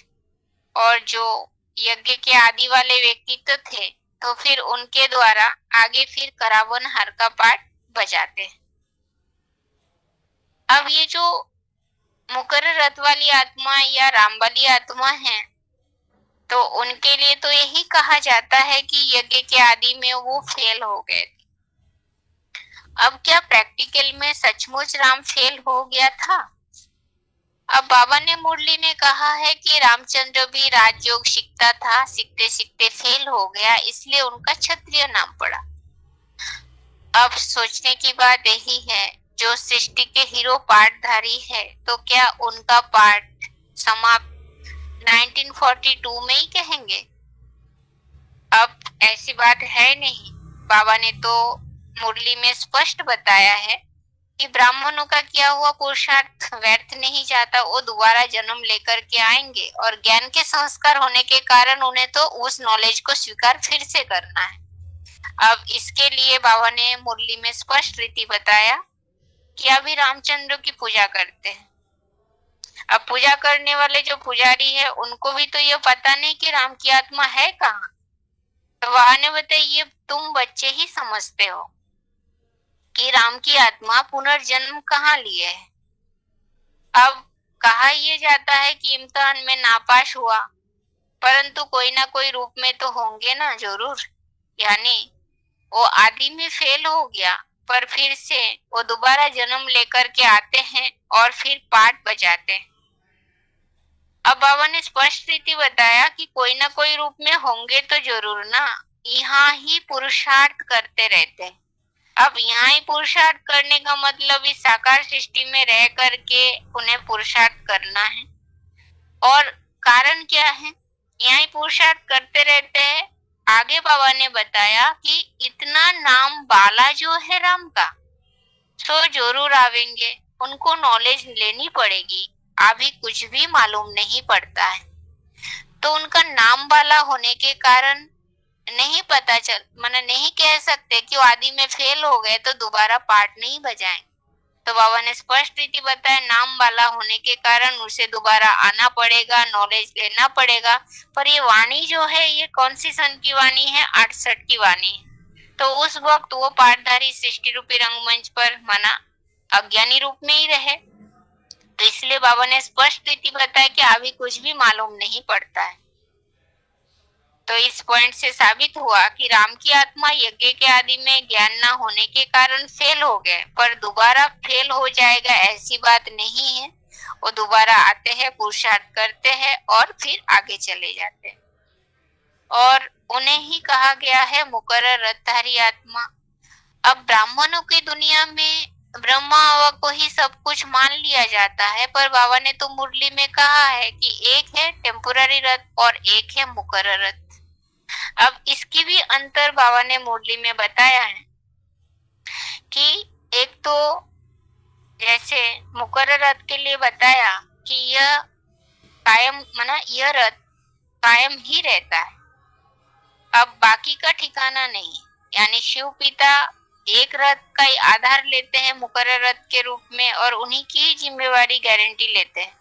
और जो यज्ञ के आदि वाले व्यक्तित्व थे तो फिर उनके द्वारा आगे फिर करावनहार का पाठ बजाते हैं। अब ये जो मुकर्र रथ वाली आत्मा या राम वाली आत्मा है तो उनके लिए तो यही कहा जाता है कि यज्ञ के आदि में वो फेल हो गए। अब क्या प्रैक्टिकल में सचमुच राम फेल हो गया था? अब बाबा ने मुरली में कहा है कि रामचंद्र भी राजयोग सीखता था, सीखते सीखते फेल हो गया, इसलिए उनका क्षत्रिय नाम पड़ा। अब सोचने की बात यही है, जो सृष्टि के हीरो पाठधारी है तो क्या उनका पाठ समाप्त 1942 में ही कहेंगे? अब ऐसी बात है नहीं। बाबा ने तो मुरली में स्पष्ट बताया है कि ब्राह्मणों का किया हुआ पुरुषार्थ व्यर्थ नहीं जाता, वो दोबारा जन्म लेकर के आएंगे और ज्ञान के संस्कार होने के कारण उन्हें तो उस नॉलेज को स्वीकार फिर से करना है। अब इसके लिए बाबा ने मुरली में स्पष्ट रीति बताया कि अभी रामचंद्र की पूजा करते हैं। अब पूजा करने वाले जो पुजारी है उनको भी तो ये पता नहीं कि राम की आत्मा है कहाँ। तो बाबा ने बताया ये तुम बच्चे ही समझते हो। कि राम की आत्मा पुनर्जन्म कहाँ लिए है। अब कहा यह जाता है कि इम्तिहान में नापास हुआ, परंतु कोई ना कोई रूप में तो होंगे ना जरूर। यानी वो आदि में फेल हो गया, पर फिर से वो दोबारा जन्म लेकर के आते हैं और फिर पाठ बजाते हैं। अब बाबा ने स्पष्ट रीति बताया कि कोई ना कोई रूप में होंगे तो जरूर ना, यहाँ ही पुरुषार्थ करते रहते हैं। अब यहाँ ही पुरुषार्थ करने का मतलब इस साकार सृष्टि में रह करके उन्हें पुरुषार्थ करना है। और कारण क्या है, यहाँ ही पुरुषार्थ करते रहते हैं। आगे बाबा ने बताया कि इतना नाम बाला जो है राम का, सो जरूर आवेंगे, उनको नॉलेज लेनी पड़ेगी। अभी कुछ भी मालूम नहीं पड़ता है, तो उनका नाम वाला होने के कारण नहीं पता चल, मैंने नहीं कह सकते कि वो आदि में फेल हो गए तो दोबारा पाठ नहीं बजाएं। तो बाबा ने स्पष्ट रीति बताया, नाम वाला होने के कारण उसे दोबारा आना पड़ेगा, नॉलेज लेना पड़ेगा। पर ये वाणी जो है, ये कौन सी सन की वाणी है, 68 की वाणी है। तो उस वक्त वो पाठधारी सृष्टि रूपी रंगमंच पर मना अज्ञानी रूप में ही रहे, तो इसलिए बाबा ने स्पष्ट रीति बताया कि अभी कुछ भी मालूम नहीं पड़ता है। तो इस पॉइंट से साबित हुआ कि राम की आत्मा यज्ञ के आदि में ज्ञान न होने के कारण फेल हो गए, पर दोबारा फेल हो जाएगा ऐसी बात नहीं है। वो दोबारा आते हैं, पुरुषार्थ करते हैं और फिर आगे चले जाते हैं। और उन्हें ही कहा गया है मुकर्रर रथधारी आत्मा। अब ब्राह्मणों की दुनिया में ब्रह्मा को ही सब कुछ मान लिया जाता है, पर बाबा ने तो मुरली में कहा है कि एक है टेम्पोररी रथ और एक है मुकर्रर रथ। अब इसकी भी अंतर बाबा ने मुरली में बताया है कि एक तो जैसे मुकर्रर रथ के लिए बताया कि यह कायम, माना यह रथ कायम ही रहता है, अब बाकी का ठिकाना नहीं। यानी शिव पिता एक रथ का आधार लेते हैं मुकर्रर रथ के रूप में और उन्हीं की जिम्मेवारी गारंटी लेते हैं।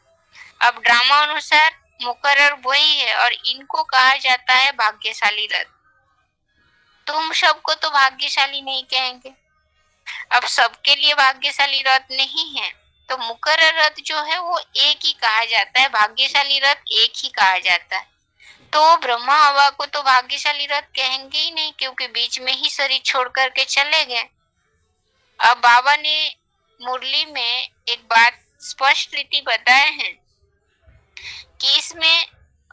अब ड्रामा अनुसार मुकर्रर वही है और इनको कहा जाता है भाग्यशाली रथ। तुम सबको तो भाग्यशाली नहीं कहेंगे, अब सबके लिए भाग्यशाली रथ नहीं है, तो मुकर्रर रथ जो है वो एक ही कहा जाता है, भाग्यशाली रथ एक ही कहा जाता है। तो ब्रह्मा हवा को तो भाग्यशाली रथ कहेंगे ही नहीं, क्योंकि बीच में ही शरीर छोड़ करके चले गए। अब बाबा ने मुरली में एक बात स्पष्ट रीति बताए हैं कि इसमें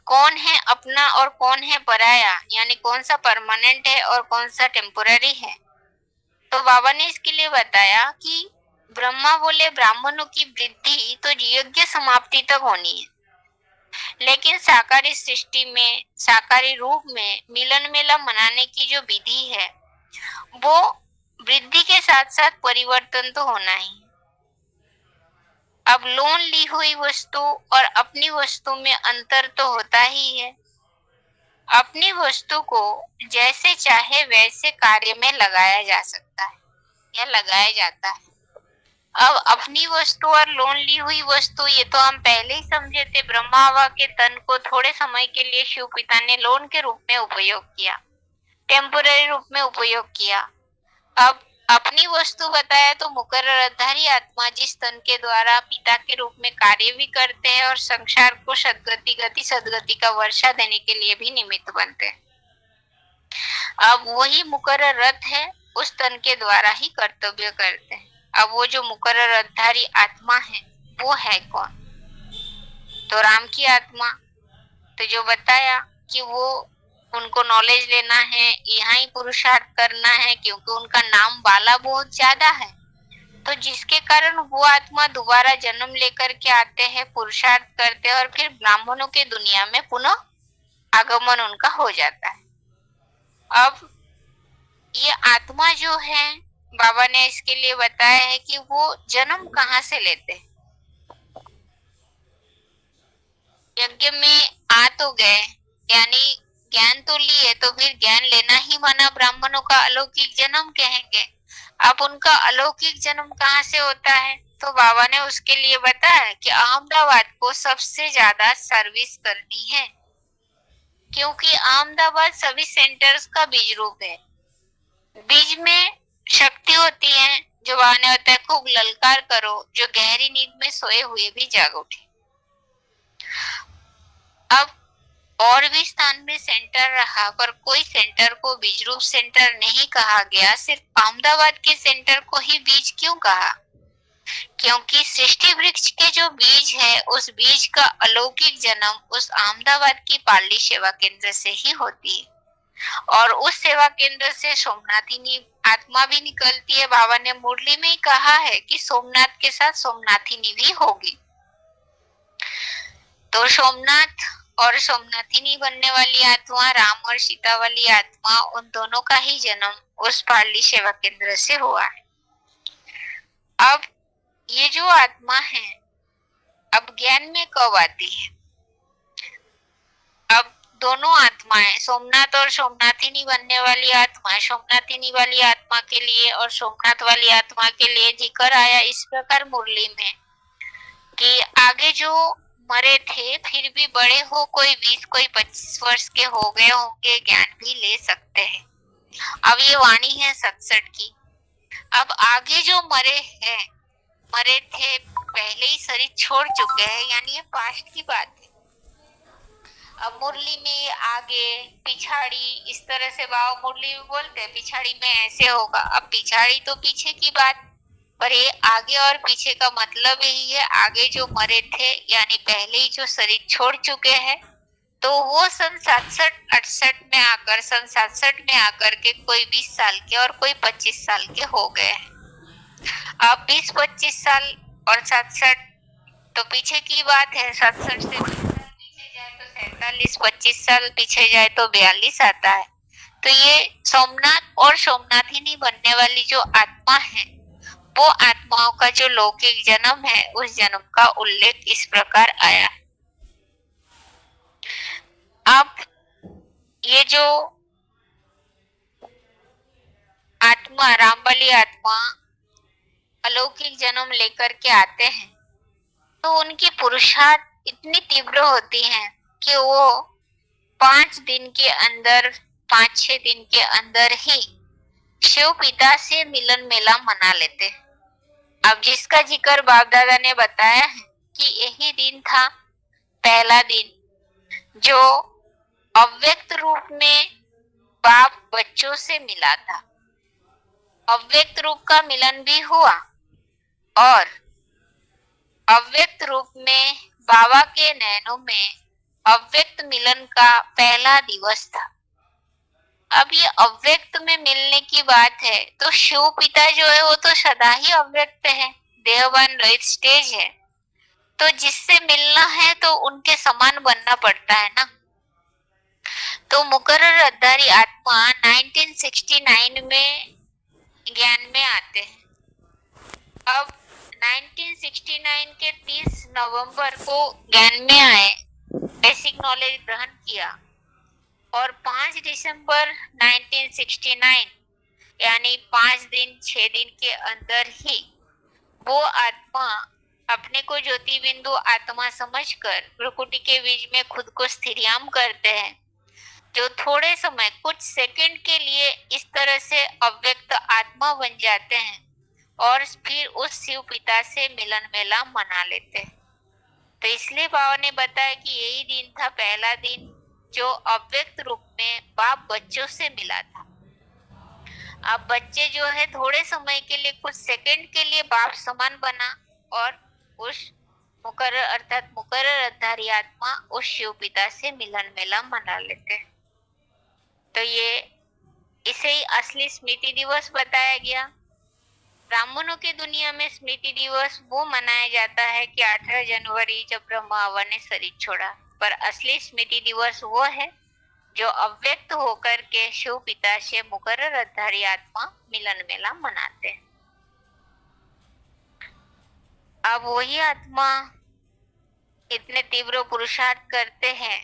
कौन है अपना और कौन है पराया, यानी कौन सा परमानेंट है और कौन सा टेम्पोररी है। तो बाबा ने इसके लिए बताया कि ब्रह्मा बोले ब्राह्मणों की वृद्धि तो यज्ञ समाप्ति तक होनी है, लेकिन साकारी सृष्टि में, साकारी रूप में मिलन मेला मनाने की जो विधि है, वो वृद्धि के साथ साथ परिवर्तन तो होना ही। अब लोन ली हुई वस्तु और अपनी वस्तु में अंतर तो होता ही है। अपनी वस्तु को जैसे चाहे वैसे कार्य में लगाया जा सकता है या लगाया जाता है। अब अपनी वस्तु और लोन ली हुई वस्तु, ये तो हम पहले ही समझे थे। ब्रह्मा हवा के तन को थोड़े समय के लिए शिव पिता ने लोन के रूप में उपयोग किया, टेम्पोररी रूप में उपयोग किया। अब अपनी वस्तु बताया तो मुकर्रर रथधारी आत्मा जिस तन के द्वारा पिता के रूप में कार्य भी करते हैं और संसार को सदगति, गति सदगति का वर्षा देने के लिए भी निमित्त बनते हैं। अब वही मुकर्रर रथ है, उस तन के द्वारा ही कर्तव्य करते हैं। अब वो जो मुकर्रर रथधारी आत्मा है वो है कौन? तो राम की आत्मा। तो जो बताया कि वो उनको नॉलेज लेना है, यहाँ ही पुरुषार्थ करना है, क्योंकि उनका नाम बाला बहुत ज्यादा है, तो जिसके कारण वो आत्मा दोबारा जन्म लेकर के आते हैं, पुरुषार्थ करते हैं और फिर ब्राह्मणों के दुनिया में पुनः आगमन उनका हो जाता है। अब ये आत्मा जो है, बाबा ने इसके लिए बताया है कि वो जन्म कहाँ से लेते हैं। यज्ञ में आ तो गए, यानी ज्ञान तो लिए, तो फिर ज्ञान लेना ही माना ब्राह्मणों का अलौकिक जन्म कहेंगे। अब उनका अलौकिक जन्म कहाँ से होता है, तो बाबा ने उसके लिए बताया कि अहमदाबाद को सबसे ज्यादा सर्विस करनी है, क्योंकि अहमदाबाद सभी सेंटर्स का बीज रूप है। बीज में शक्ति होती है, जो बाबा ने बताया खूब ललकार करो, जो गहरी नींद में सोए हुए भी जाग उठे। अब और भी स्थान में सेंटर रहा, पर कोई सेंटर को बीज रूप सेंटर नहीं कहा गया, सिर्फ अहमदाबाद के सेंटर को ही बीज क्यों कहा? क्योंकि सृष्टि वृक्ष के जो बीज है, उस बीज का अलौकिक जन्म उस अहमदाबाद की पाली सेवा केंद्र से ही होती है, और उस सेवा केंद्र से सोमनाथी आत्मा भी निकलती है। बाबा ने मुरली में ही कहा है कि सोमनाथ के साथ सोमनाथिनी भी होगी। तो सोमनाथ और सोमनाथिनी बनने वाली आत्मा, राम और सीता वाली आत्मा, उन दोनों का ही जन्म उस पाली सेवा केंद्र से हुआ है। अब ये जो आत्मा है, अब ज्ञान में कब आती है? अब दोनों आत्माएं, सोमनाथ और सोमनाथिनी बनने वाली आत्मा, सोमनाथिनी वाली आत्मा के लिए और सोमनाथ वाली आत्मा के लिए जिक्र आया इस प्रकार मुरली में कि आगे जो मरे थे फिर भी बड़े हो, कोई 20 कोई 25 वर्ष के हो गए होंगे, ज्ञान भी ले सकते हैं। अब ये वाणी है 67 की। अब आगे जो मरे थे, पहले ही शरीर छोड़ चुके हैं, यानी ये पास्ट की बात है। अब मुरली में आगे पिछाड़ी इस तरह से बाबा मुरली में बोलते हैं, पिछाड़ी में ऐसे होगा। अब पिछाड़ी तो पीछे की बात, पर ये आगे और पीछे का मतलब यही है, आगे जो मरे थे यानी पहले ही जो शरीर छोड़ चुके हैं, तो वो सन 67-68 में आकर, सन 67 में आकर के कोई 20 साल के और कोई 25 साल के हो गए हैं। अब 20-25 साल और 67 तो पीछे की बात है, 67 से 20 साल पीछे जाए तो 47, 25 साल पीछे जाए तो 42 आता है। तो ये सोमनाथ और सोमनाथिनी बनने वाली जो आत्मा है, वो आत्माओं का जो लौकिक जन्म है, उस जन्म का उल्लेख इस प्रकार आया। अब ये जो आत्मा, राम वाली आत्मा अलौकिक जन्म लेकर के आते हैं, तो उनकी पुरुषार्थ इतनी तीव्र होती है कि वो 5 दिन के अंदर, 5-6 दिन के अंदर ही शिव पिता से मिलन मेला मना लेते। अब जिसका जिक्र बाप दादा ने बताया है कि यही दिन था पहला दिन, जो अव्यक्त रूप में बाप बच्चों से मिला था। अव्यक्त रूप का मिलन भी हुआ और अव्यक्त रूप में बाबा के नैनों में अव्यक्त मिलन का पहला दिवस था। अब ये अव्यक्त में मिलने की बात है, तो शिव पिता जो है वो तो सदा ही अव्यक्त है, देहवान रहित स्टेज है, तो जिससे मिलना है तो उनके समान बनना पड़ता है ना। तो मुकर्रर अद्धारी आत्मा 1969 में ज्ञान में आते हैं। अब 1969 के 30 नवंबर को ज्ञान में आए, बेसिक नॉलेज ग्रहण किया, और 5 दिसंबर 1969 यानी 5 दिन 6 दिन के अंदर ही वो आत्मा अपने को ज्योति बिंदु आत्मा समझकर भ्रुकुटी के बीच में खुद को स्थिराम करते हैं, जो थोड़े समय, कुछ सेकंड के लिए इस तरह से अव्यक्त आत्मा बन जाते हैं और फिर उस शिव पिता से मिलन मेला मना लेते हैं। तो इसलिए बाबा ने बताया कि यही दिन था पहला दिन, जो अव्यक्त रूप में बाप बच्चों से मिला था। अब बच्चे जो है थोड़े समय के लिए, कुछ सेकंड के लिए बाप समान बना और उस मुकर्रर अर्थात मुकर्रर अद्धारी आत्मा उस शिव पिता से मिलन मेला मना लेते। तो ये इसे ही असली स्मृति दिवस बताया गया। ब्राह्मणों की दुनिया में स्मृति दिवस वो मनाया जाता है कि 18 जनवरी जब ब्रह्मावा ने शरीर छोड़ा, पर असली स्मृति दिवस वो है जो अव्यक्त होकर के शिव पिता से मुकर्रर अद्धारी आत्मा मिलन मेला मनाते हैं। अब वही आत्मा इतने तीव्र पुरुषार्थ करते हैं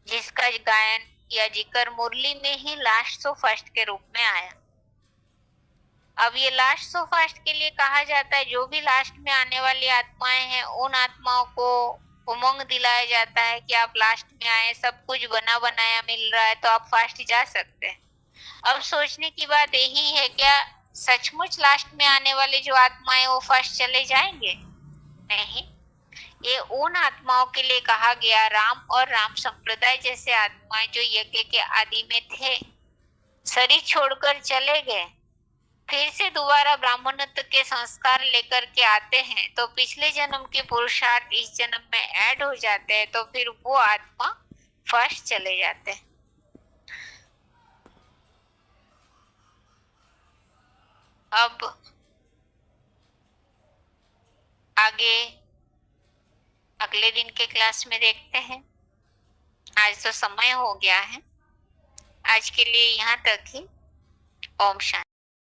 जिसका गायन या जिक्र मुरली में ही लास्ट सो फर्स्ट के रूप में आया। अब ये लास्ट सो फर्स्ट के लिए कहा जाता है, जो भी लास्ट में आने वाली आत्माएं हैं उन आत्माओं को उमंग दिलाया जाता है कि आप लास्ट में आए, सब कुछ बना बनाया मिल रहा है, तो आप फास्ट जा सकते हैं। अब सोचने की बात यही है, क्या सचमुच लास्ट में आने वाले जो आत्माएं वो फर्स्ट चले जाएंगे? नहीं, ये उन आत्माओं के लिए कहा गया, राम और राम संप्रदाय जैसे आत्माएं जो यज्ञ के आदि में थे, शरीर छोड़कर चले गए, फिर से दोबारा ब्राह्मणत्व के संस्कार लेकर के आते हैं, तो पिछले जन्म के पुरुषार्थ इस जन्म में ऐड हो जाते हैं, तो फिर वो आत्मा फर्स्ट चले जाते हैं। अब आगे अगले दिन के क्लास में देखते हैं। आज तो समय हो गया है, आज के लिए यहाँ तक ही। ओम शांति।